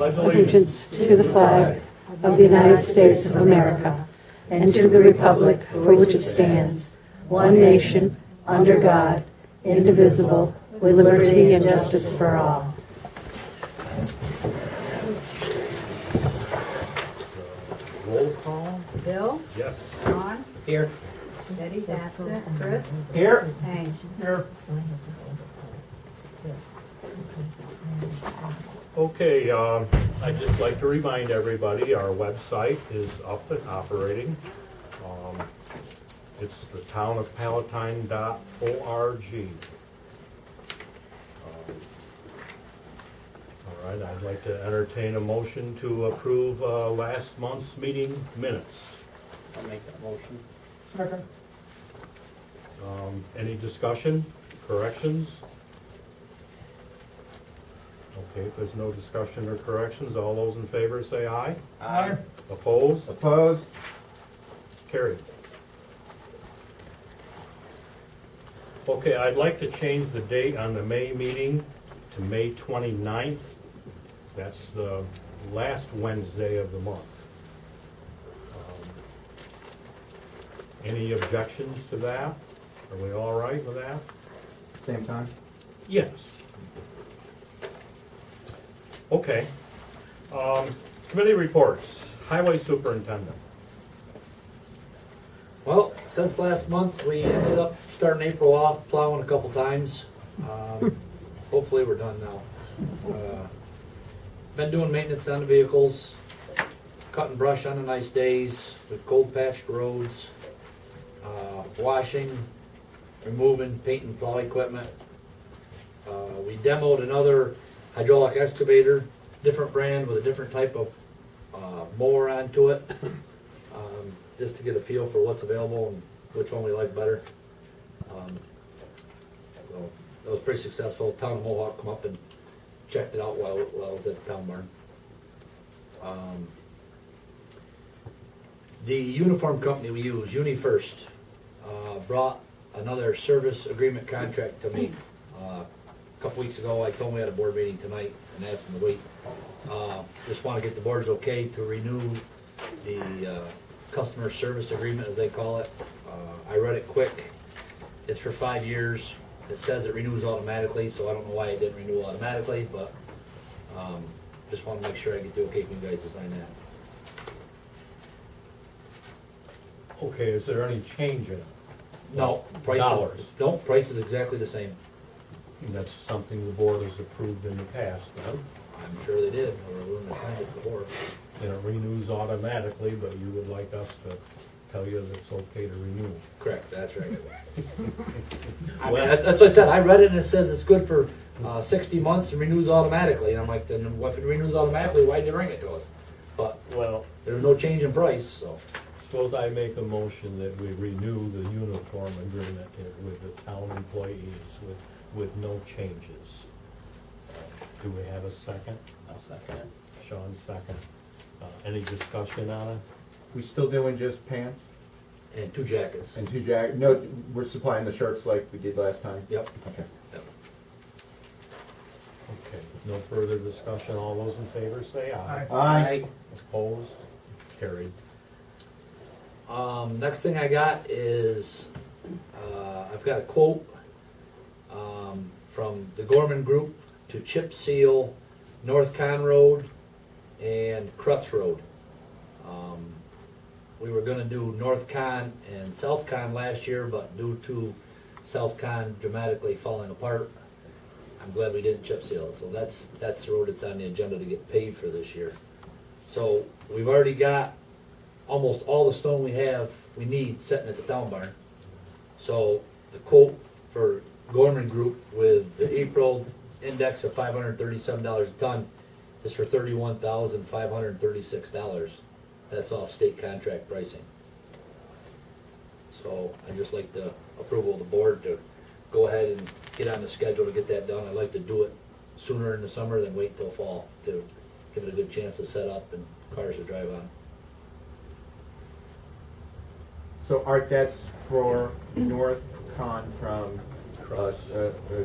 allegiance to the flag of the United States of America and to the republic for which it stands, one nation, under God, indivisible, with liberty and justice for all. Roll call? Bill? Yes. Ron? Here. Betty's absent. Chris? Here. Hank? Here. Okay, I'd just like to remind everybody, our website is up and operating. It's the townofpalatine.org. All right, I'd like to entertain a motion to approve last month's meeting minutes. I'll make that motion. Second. Any discussion, corrections? Okay, if there's no discussion or corrections, all those in favor say aye. Aye. Opposed? Opposed? Carried. Okay, I'd like to change the date on the May meeting to May 29th. That's the last Wednesday of the month. Any objections to that? Are we all right with that? Same time? Yes. Okay. Committee reports. Highway Superintendent. Well, since last month, we ended up starting April off plowing a couple times. Hopefully we're done now. Been doing maintenance on the vehicles, cutting brush on the nice days, with cold patched roads, washing, removing, painting plow equipment. We demoed another hydraulic excavator, different brand with a different type of mower onto it, just to get a feel for what's available and which one we like better. So that was pretty successful. Town of Mohawk come up and checked it out while I was at the town barn. The uniform company we use, UniFirst, brought another service agreement contract to me. A couple weeks ago, I told them we had a board meeting tonight and asked them to wait. Just want to get the board's okay to renew the customer service agreement, as they call it. I read it quick. It's for 5 years. It says it renews automatically, so I don't know why it didn't renew automatically, but just want to make sure I get the okay from you guys to sign that. Okay, is there any change in it? No, Dollars. price is exactly the same. And that's something the board has approved in the past, then? I'm sure they did, or I wouldn't have signed it before. And it renews automatically, but you would like us to tell you that it's okay to renew. Correct, that's right. I mean, that's what I said, I read it and it says it's good for 60 months and renews automatically, and I'm like, then if it renews automatically, why'd you bring it to us? But Well, there's no change in price, so. suppose I make a motion that we renew the uniform agreement with the town employees with no changes. Do we have a second? I'll second it. Sean, second. Any discussion on it? We still doing just pants And 2 jackets. and 2 jackets? No, we're supplying the shirts like we did last time? Yep. Okay. Okay, no further discussion. All those in favor say aye. Aye. Opposed? Carried. Next thing I got is, I've got a quote from the Gorman Group to chip seal North Con Road and Crutz Road. We were gonna do North Con and South Con last year, but due to South Con dramatically falling apart, I'm glad we didn't chip seal it. So that's the road that's on the agenda to get paved for this year. So we've already got almost all the stone we need sitting at the town barn. So the quote for Gorman Group with the April index of $537 a ton is for $31,536. That's off state contract pricing. So I'd just like the approval of the board to go ahead and get on the schedule to get that done. I'd like to do it sooner in the summer than wait till fall to give it a good chance to set up and cars to drive on. So Art, that's for North Con from across.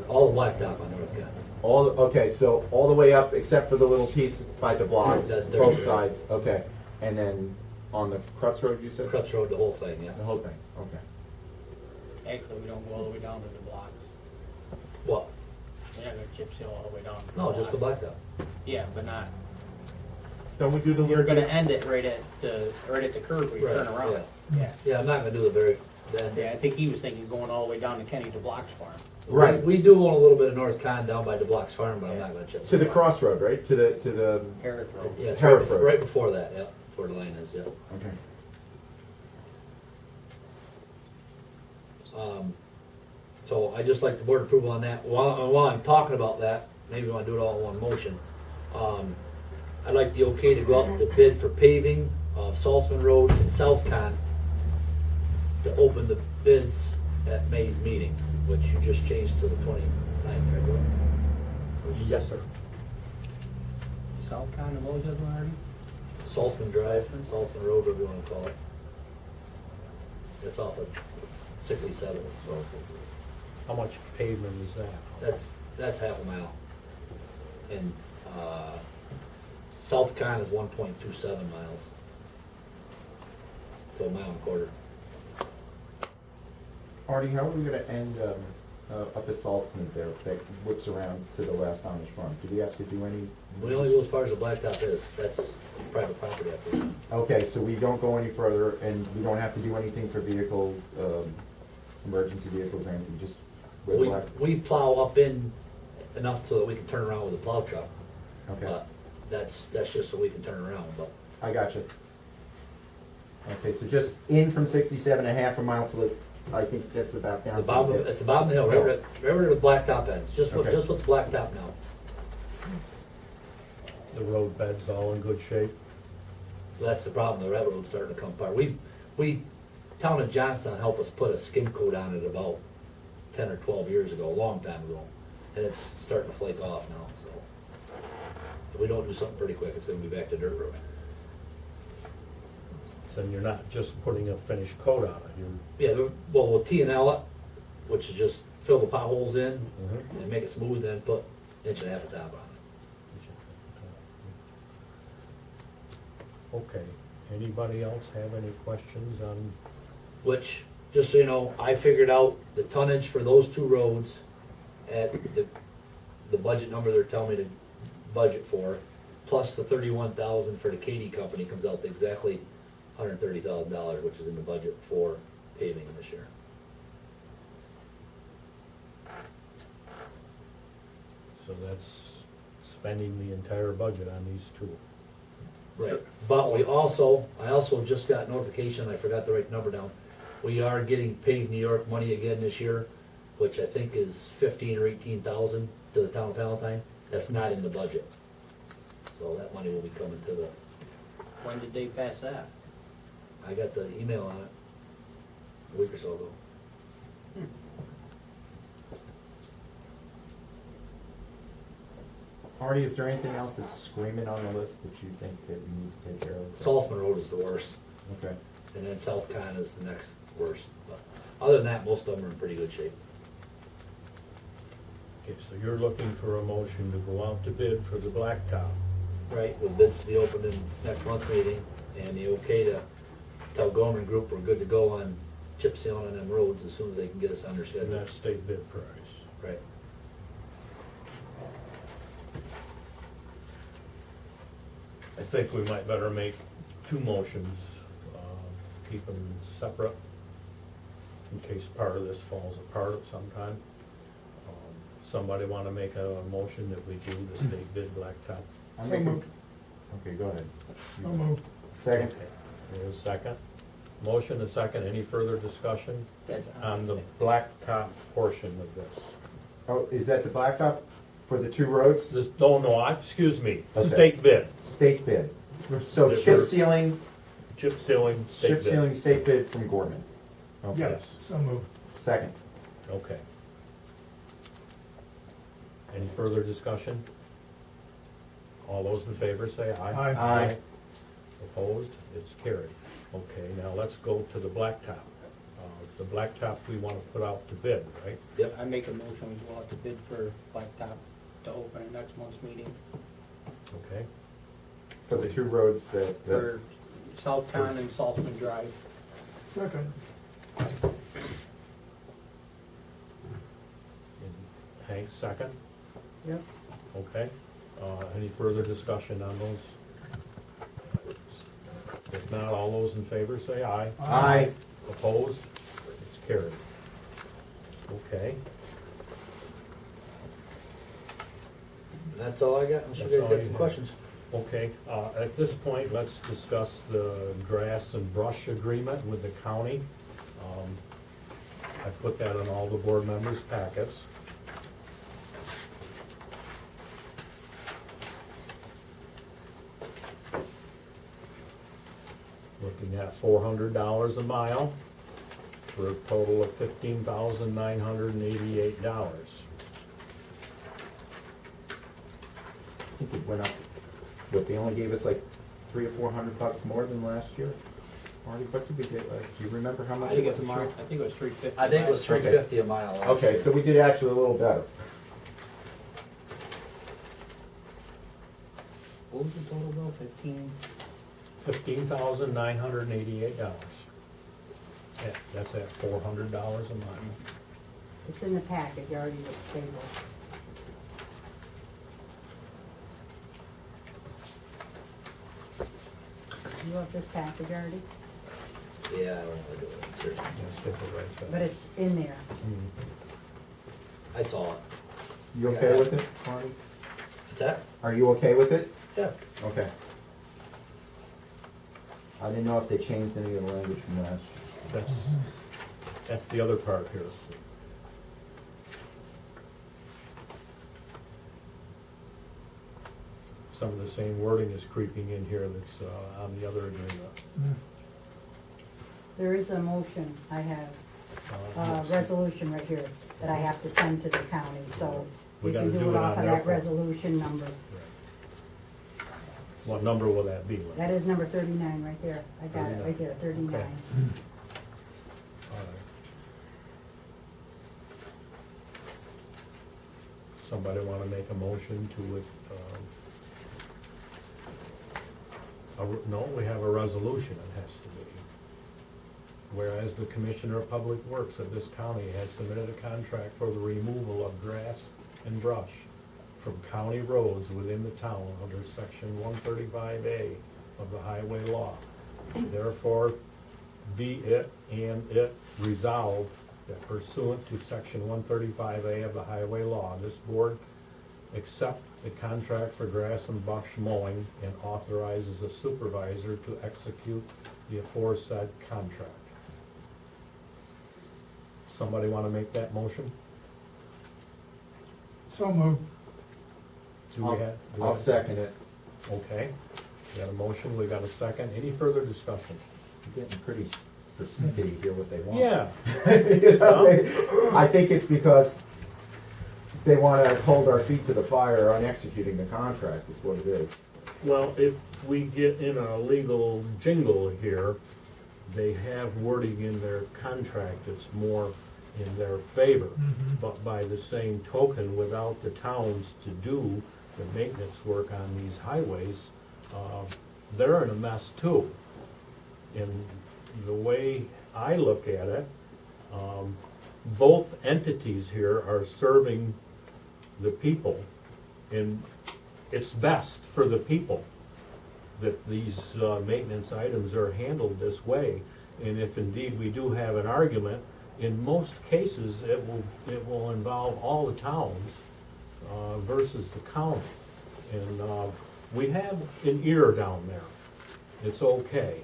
All the blacktop on North County. Okay, so all the way up except for the little piece by the blocks, That's both dirt. sides, okay. And then on the Crutz Road, you said? Crutch Road, the whole thing, yeah. The whole thing, okay. Actually, we don't go all the way down to the blocks. What? We're not gonna chip seal all the way down. to No, just the block. blacktop. Yeah, but not, Don't we do the you're little? gonna end it right at the curve where you turn Right, around. Yeah. Yeah, I'm not gonna do the very, then. Yeah, I think he was thinking going all the way down to Kenny to Block's farm. Right. We do own a little bit of North Con down by the Blocks Farm, but I'm not gonna chip. To the seal. crossroad, right? To the, Harris Road. Yeah, it's Hereford. right before that, yeah, that's where the line is, yeah. okay. So I just like the board approval on that. While I'm talking about that, maybe I wanna do it all in one motion. I'd like the okay to go out to bid for paving of Saltzman Road and South Con to open the bids at May's meeting, which you just changed to the 29th, right? Will? Yes, sir. South Con, and what was that one, Artie? Saltzman Drive, Saltzman Road, whatever you wanna call it. It's off of 67, so How much pavement is that? that's half a mile. And, South Con is 1.27 miles. So a mile and a quarter. Artie, how are we gonna end, up at Saltzman there, that whips around to the last Amish farm? Do we have to do any? We only go as far as the blacktop is, that's private property up there. Okay, so we don't go any further, and we don't have to do anything for vehicle, emergency vehicles or anything, just with We, black? we plow up in enough so that we can turn around with a plow truck. Okay, But that's just so we can turn around, but I got you. Okay, so just in from 67, a half a mile to the, I think that's about down. the to bottom, dip. it's the bottom of the hill, right where the blacktop ends, just Okay. what's blacktop now. The road bed's all in good shape? That's the problem, the railroad's starting to come apart. Town of Johnstown helped us put a skim coat on it about 10 or 12 years ago, a long time ago. And it's starting to flake off now, so. If we don't do something pretty quick, it's gonna be back to dirt road. So you're not just putting a finished coat on it, you're. Yeah, well, we'll T&L it, which is just fill the potholes in Mhm. and make it smooth, then put inch and a half of top on it. Okay, anybody else have any questions on, Which, just so you know, I figured out the tonnage for those two roads at the budget number they're telling me to budget for, plus the 31,000 for the Katie company comes out to exactly $130,000, which is in the budget for paving this year. so that's spending the entire budget on these two? Right, but I also just got notification, I forgot to write the number down. We are getting paid New York money again this year, which I think is 15 or 18,000 to the town of Palatine. That's not in the budget. So that money will be coming to the, When did they pass that? I got the email on it a week or so ago. Artie, is there anything else that's screaming on the list that you think that we need to take care of? Saltzman Road is the worst, Okay. and then South Con is the next worst. But other than that, most of them are in pretty good shape. Okay, so you're looking for a motion to go out to bid for the blacktop. Right, with bids to be opened in next month's meeting, and the okay to tell Gorman Group we're good to go on chip sealing on them roads as soon as they can get us on their And schedule. that's state bid price. Right. I think we might better make two motions, keep them separate in case part of this falls apart at some time. Somebody want to make a motion that we do the state bid blacktop? I'm making. Okay, go ahead. Second. Okay, there's a second. Motion, a second. Any further discussion on the blacktop portion of this? Oh, is that the blacktop for the two roads? This, excuse me, Okay. state bid, State bid. So Yeah, chip we're- sealing, chip sealing, state chip bid. sealing, state bid from Gorman. Okay. Yes, So moved. Second. okay. Any further discussion? All those in favor say aye. Aye. Aye. Opposed? It's carried. Okay, now let's go to the blacktop. the blacktop we wanna put out to bid, right? Yep. I make a motion, we go out to bid for blacktop to open at next month's meeting Okay, For the two roads that, for South Con and Saltzman Drive. Okay. and Hank, second? Yep. Okay, any further discussion on those? If not, all those in favor say aye. Aye. Opposed? It's carried. Okay, That's all I got, unless you That's guys all got you some have. questions. okay, at this point, let's discuss the grass and brush agreement with the county. I put that in all the board members' packets. Looking at $400 a mile for a total of $15,988. I think it went up, but they only gave us like $300 or $400 more than last year. Marty, what did we get, do you remember how much I it think was a mile? it was 350. I think it was last year. $350 a mile. last Okay, year. so we did actually a little better. What was the total bill, 15? $15,988. Yeah, that's at $400 a mile. It's in the package, already it's stable. You want this package already? Yeah, I don't wanna do it. Seriously. Yeah, stick it right there. But it's in there. Mm. I saw it. You okay with it, Marty? What's that? Are you okay with it? Yeah. Okay. I didn't know if they changed any of the language from last. That's the other part here. Some of the same wording is creeping in here that's on the other agreement. There is a motion, I have Yes. resolution right here that I have to send to the county, so We you can gotta do do it it off on of their that phone. resolution number. Right. What number will that be? That is number 39 right there. I got it 39. right there, 39. Okay. All right. Somebody wanna make a motion to it? No, we have a resolution it has to be. Whereas the Commissioner of Public Works of this county has submitted a contract for the removal of grass and brush from county roads within the town under section 135A of the highway law. Therefore, be it and it resolved that pursuant to section 135A of the highway law, this board accept the contract for grass and brush mowing and authorizes a supervisor to execute the aforesaid contract. Somebody want to make that motion? So moved. Do we have? do we I'll have- second it. Okay, we got a motion, we got a second. Any further discussion? You're getting pretty persnickety here what they want. Yeah. You know, I think it's because they want to hold our feet to the fire on executing the contract, is what it is. Well, if we get in a legal jingle here, they have wording in their contract that's more in their favor. But by the same token, without the towns to do the maintenance work on these highways, they're in a mess too. And the way I look at it, both entities here are serving the people, and it's best for the people that these maintenance items are handled this way. And if indeed we do have an argument, in most cases, it will involve all the towns versus the county. And we have an ear down there. It's okay.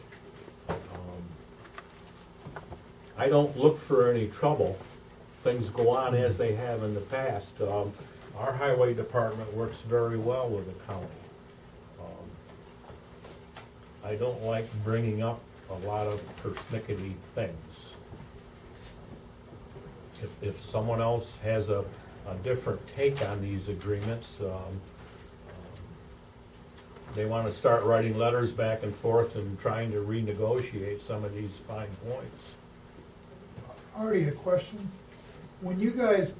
I don't look for any trouble. Things go on as they have in the past. Our highway department works very well with the county. I don't like bringing up a lot of persnickety things. If someone else has a different take on these agreements, they want to start writing letters back and forth and trying to renegotiate some of these fine points. Artie, a question. When you guys,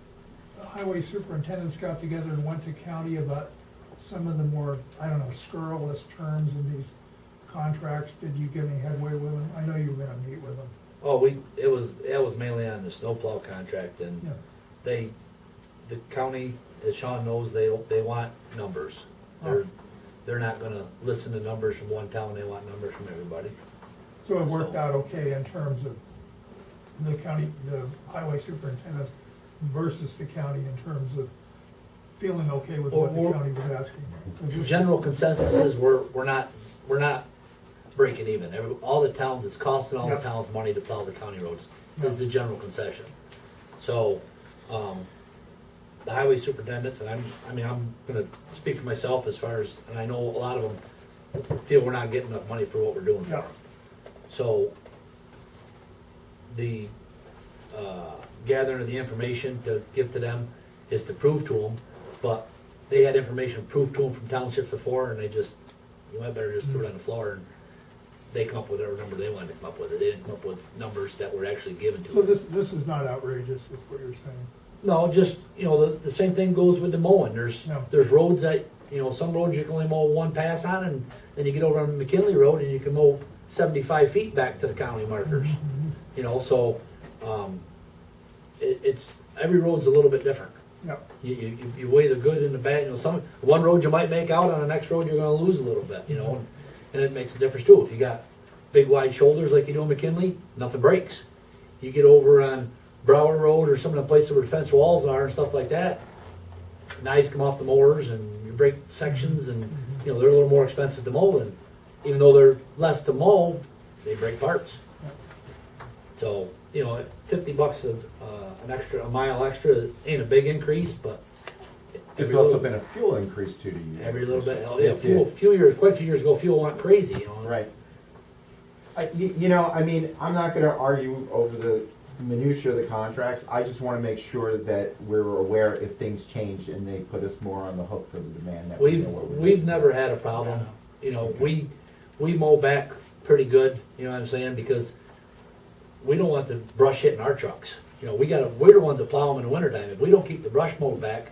the highway superintendents got together and went to county about some of the more, I don't know, scurrilous terms in these contracts, did you get any headway with them? I know you were gonna meet with them. Oh, it was mainly on the snowplow contract, and Yeah. the county, as Sean knows, they want numbers. They're not gonna listen to numbers from one town, they want numbers from everybody. So it worked out okay in terms of the county, the highway superintendents versus the county in terms of feeling okay with what the Or- county was asking? 'Cause this is- General consensus is we're not breaking even. All the towns, it's costing all the Yeah. towns money to plow the county roads, Yeah. is the general concession. So, the highway superintendents, and I'm gonna speak for myself as far as, and I know a lot of them feel we're not getting enough money for what we're doing for Yeah. them. So, the, gathering of the information to give to them is to prove to them, but they had information proved to them from townships before, and they just, you might better just throw it on the floor, and they come up with whatever number they wanted to come up with. They didn't come up with numbers that were actually given to So them. this is not outrageous, is what you're saying? No, just, the same thing goes with the mowing. There's roads that, some roads you can only mow one pass on, and then you get over on McKinley Road and you can mow 75 feet back to the county markers. So, it's, every road's a little bit different. Yeah. You weigh the good and the bad, one road you might make out, on the next road you're gonna lose a little bit, and it makes a difference too. If you got big wide shoulders like you do in McKinley, nothing breaks. You get over on Broward Road or some of the places where the fence walls are and stuff like that, knives come off the mowers and you break sections, and, they're a little more expensive to mow, and even though they're less to mow, they break parts. So, $50 of, a mile extra ain't a big increase, but. There's every also little- been a fuel increase too to you. Every little bit, quite a few years ago, fuel went crazy, Right. I'm not gonna argue over the minutia of the contracts. I just wanna make sure that we're aware if things change and they put us more on the hook for the demand that we know what we're We've doing. never had a problem, we mow back pretty good, you know what I'm saying, because we don't want the brush hitting our trucks. We're the ones that plow them in the wintertime. If we don't keep the brush mowed back,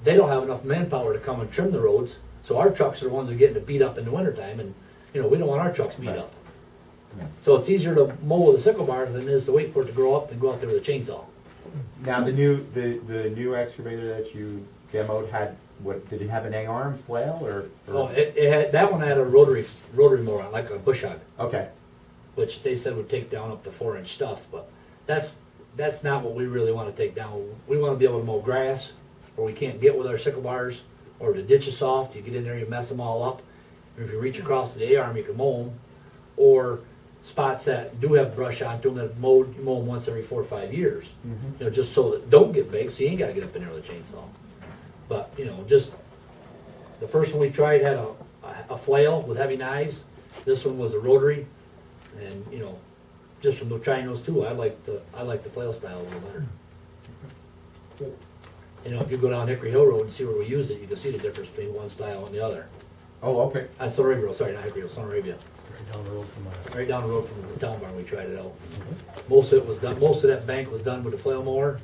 they don't have enough manpower to come and trim the roads, so our trucks are the ones that are getting beat up in the wintertime, and, we don't want our trucks beat Right. up. Yeah. So it's easier to mow with a sickle bar than it is to wait for it to grow up and go out there with a chainsaw. Now, the new excavator that you demoed did it have an A-arm flail or? Oh, it had, that one had a rotary mower on, like a bush hog, Okay, which they said would take down up to 4-inch stuff, but that's not what we really wanna take down. We wanna be able to mow grass, where we can't get with our sickle bars, or the ditch is soft, you get in there, you mess them all up. And if you reach across to the A-arm, you can mow them, or spots that do have brush onto them that you mow them once every 4 or 5 years. Just so that don't get big, so you ain't gotta get up in there with a chainsaw. But, just, the first one we tried had a flail with heavy knives. This one was a rotary, and, just from trying those two, I like the flail style a little better. good. If you go down Hickory Hill Road and see where we used it, you can see the difference between one style and the other. Oh, okay. Son Arabia Road, sorry, not Hickory Hill, Son Arabia. Right down the road from us. Right down the road from the town barn, we tried it out. Most of it was done, most of that bank was done with the flail mower,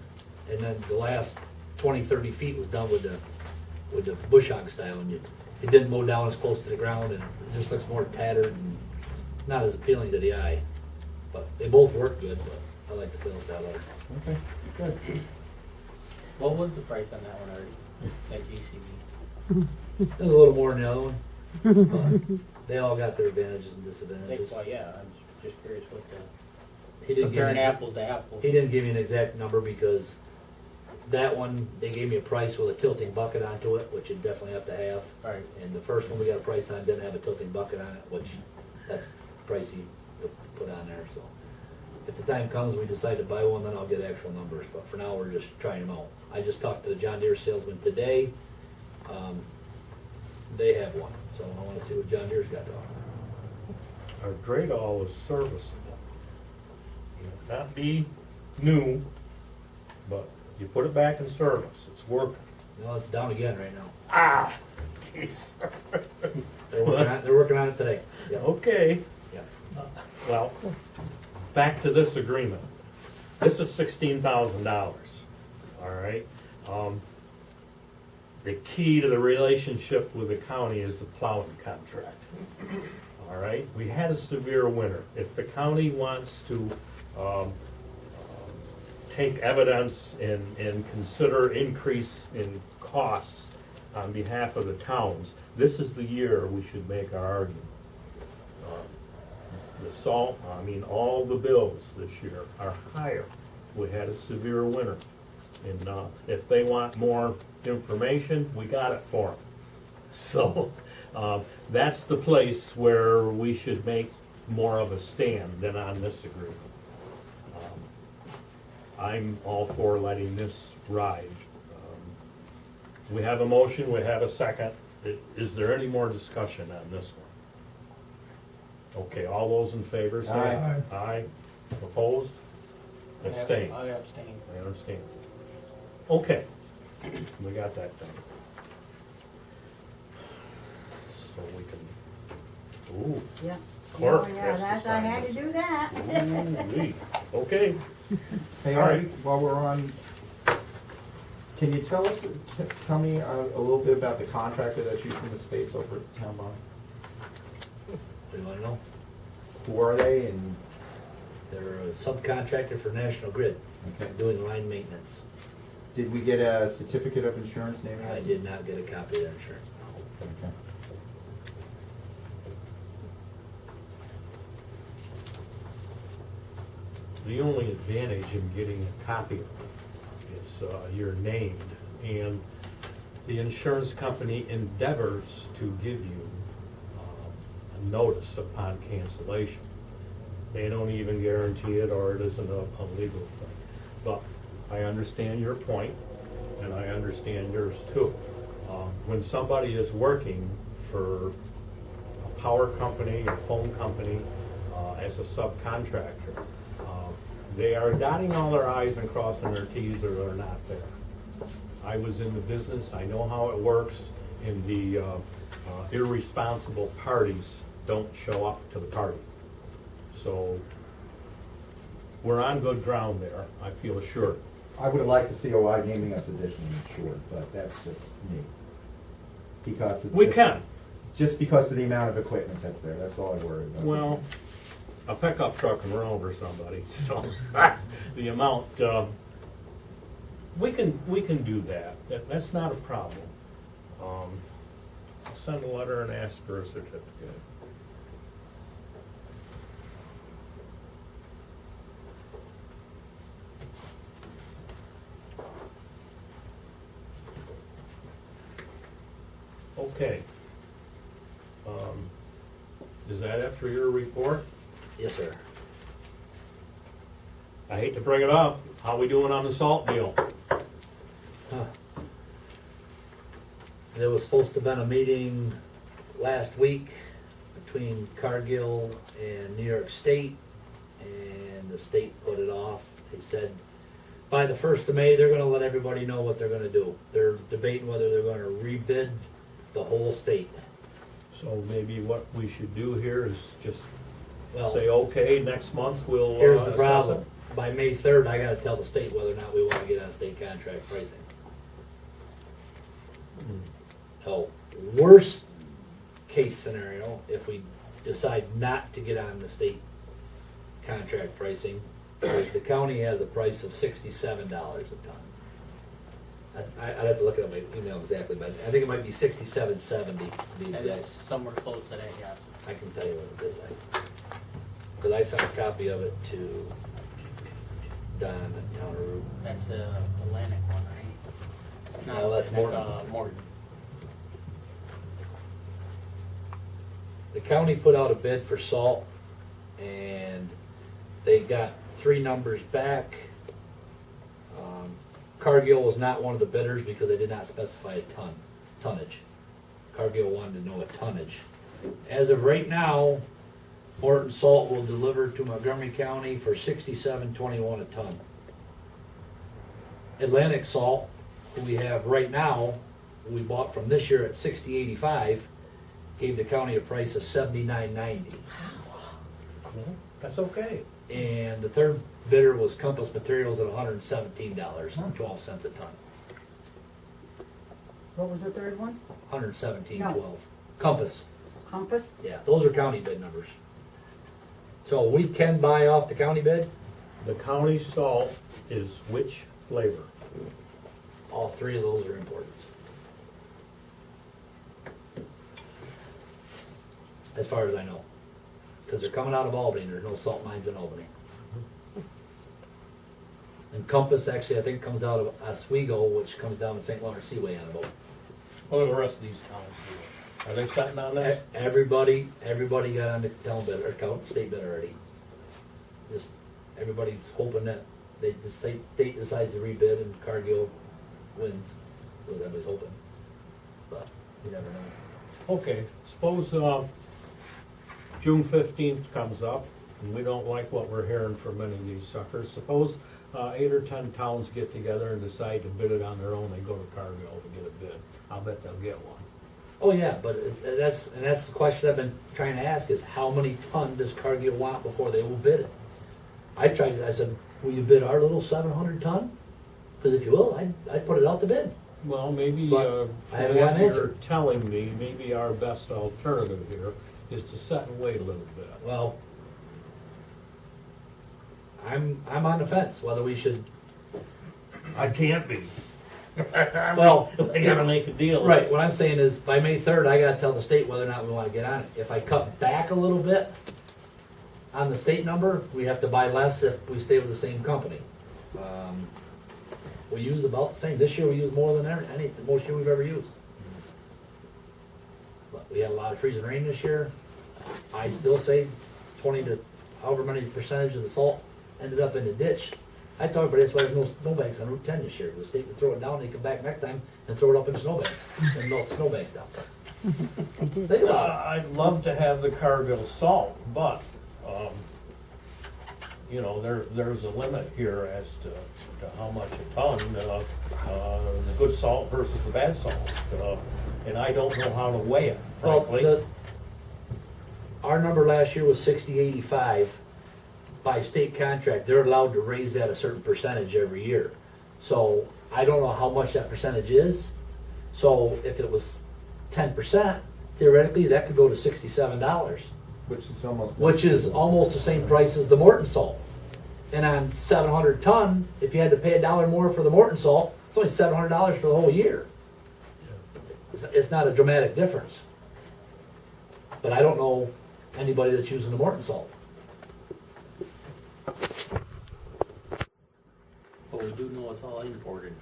and then the last 20, 30 feet was done with the bush hog style, and it didn't mow down as close to the ground, and it just looks more tattered and not as appealing to the eye. But they both work good, but I like the flail style better. Okay, good. What was the price on that one already, at GCB? It was a little more than the other one, but they all got their advantages and disadvantages. Well, yeah, I'm just curious what the, He didn't give comparing me, apples to apples. he didn't give me an exact number because that one, they gave me a price with a tilting bucket onto it, which you definitely have to have. Right. And the first one we got a price on didn't have a tilting bucket on it, which that's pricey to put on there, so. If the time comes, we decide to buy one, then I'll get actual numbers, but for now, we're just trying them out. I just talked to the John Deere salesman today. They have one, so I wanna see what John Deere's got to offer. Our grade all is serviceable. Not be new, but you put it back in service, it's working. No, it's down again right now. Ah, jeez. They're working on it today. Yep. Okay, Yep. well, back to this agreement. this is $16,000, all right? The key to the relationship with the county is the plowing contract, all right? We had a severe winter. If the county wants to take evidence and consider increase in costs on behalf of the towns, this is the year we should make our argument. The salt, all the bills this year are higher. We had a severe winter. And if they want more information, we got it for them. So that's the place where we should make more of a stand than on this agreement. I'm all for letting this ride. We have a motion, we have a second. Is there any more discussion on this one? Okay, all those in favor say Aye. aye. Aye. Opposed? Abstain. I abstain. I understand. Okay, we got that done. So we can, ooh, Yeah. clerk Yeah, has to that's, I sign had to this. do that. Ooh-wee. Okay, Hey, All right. Artie, while we're on, can you tell me a little bit about the contractor that's using the space over at the town barn? What do you wanna know? Who are they and, They're a subcontractor for National Grid, okay, doing line maintenance. did we get a certificate of insurance naming us? I did not get a copy of their insurance. Okay. the only advantage in getting a copy of it is you're named, and the insurance company endeavors to give you a notice upon cancellation. They don't even guarantee it, or it isn't a legal thing. But I understand your point, and I understand yours too. When somebody is working for a power company, a phone company, as a subcontractor, they are dotting all their i's and crossing their t's, or they're not there. I was in the business, I know how it works, and the irresponsible parties don't show up to the party. So we're on good ground there, I feel assured. I would have liked to see OI naming us additionally insured, but that's just me. Because We can. Just because of the amount of equipment that's there, that's all I worry about. Well, a pickup truck can run over somebody, so the amount, we can do that. That's not a problem. I'll send a letter and ask for a certificate. Okay. Is that it for your report? Yes, sir. I hate to bring it up, how we doing on the salt deal? Huh. There was supposed to have been a meeting last week between Cargill and New York State, and the state put it off. They said by the 1st of May, they're gonna let everybody know what they're gonna do. They're debating whether they're gonna rebid the whole state. So maybe what we should do here is just Well, say, okay, next month we'll here's the assess problem. it. By May 3rd, I gotta tell the state whether or not we wanna get on state contract pricing. Hmm. So, worst case scenario, if we decide not to get on the state contract pricing, is the county has a price of $67 a ton. I'd have to look at my email exactly, but I think it might be $67.70 to be And exact. it's somewhere close to that, yeah. I can tell you what it is. Because I sent a copy of it to Don at Town Route. That's the Atlantic one, right? No, that's Morton. Morton. The county put out a bid for salt, and they got 3 numbers back. Cargill was not one of the bidders because they did not specify a tonnage. Cargill wanted to know a tonnage. As of right now, Morton Salt will deliver to Montgomery County for $67.21 a ton. Atlantic Salt, who we have right now, we bought from this year at $60.85, gave the county a price of $79.90. Well, that's okay. And the third bidder was Compass Materials at $117.12 a ton. What was the third one? 117.12. Compass, Compass? yeah, those are county bid numbers. So we can buy off the county bid, The county salt is which flavor? all three of those are imported. As far as I know. Because they're coming out of Albany, there's no salt mines in Albany. And Compass actually, I think, comes out of Oswego, which comes down the St. Lawrence Seaway on a boat. What do the rest of these towns do? Are they sitting on this? Everybody got on the town bid, or state bid already. Just, everybody's hoping that the state decides to rebid and Cargill wins. That's what everybody's hoping. But, you never know. Okay, suppose, June 15th comes up, and we don't like what we're hearing from many of these suckers. Suppose, 8 or 10 towns get together and decide to bid it on their own, they go to Cargill to get a bid. I'll bet they'll get one. Oh, yeah, but that's the question I've been trying to ask is how many ton does Cargill want before they will bid it? I said, will you bid our little 700 ton? Because if you will, I'd put it out to bid. Well, maybe, But I from haven't got what an you're answer. telling me, maybe our best alternative here is to sit and wait a little bit. Well, I'm on the fence whether we should. I can't be. Well, I gotta make a deal. Right, what I'm saying is, by May 3rd, I gotta tell the state whether or not we wanna get on it. If I cut back a little bit on the state number, we have to buy less if we stay with the same company. We use about the same. This year we use more than the most year we've ever used. But we had a lot of freezing rain this year. I still say 20 to however many percentage of the salt ended up in the ditch. I told everybody that's why there's no snowbanks on Route 10 this year. The state would throw it down, they come back next time and throw it up in the snowbanks and melt snowbanks down. Think about I'd love to have the Cargill salt, but, you know, there's a limit here as to how much a ton, the good salt versus the bad salt. And I don't know how to weigh it, it. Well, frankly. our number last year was 60.85. By state contract, they're allowed to raise that a certain percentage every year. So I don't know how much that percentage is. So if it was 10%, theoretically, that could go to $67, Which is almost. which is almost the same price as the Morton salt. And on 700 ton, if you had to pay $1 more for the Morton salt, it's only $700 for the whole year. It's not a dramatic difference. But I don't know anybody that's using the Morton salt. But we do know it's all imported.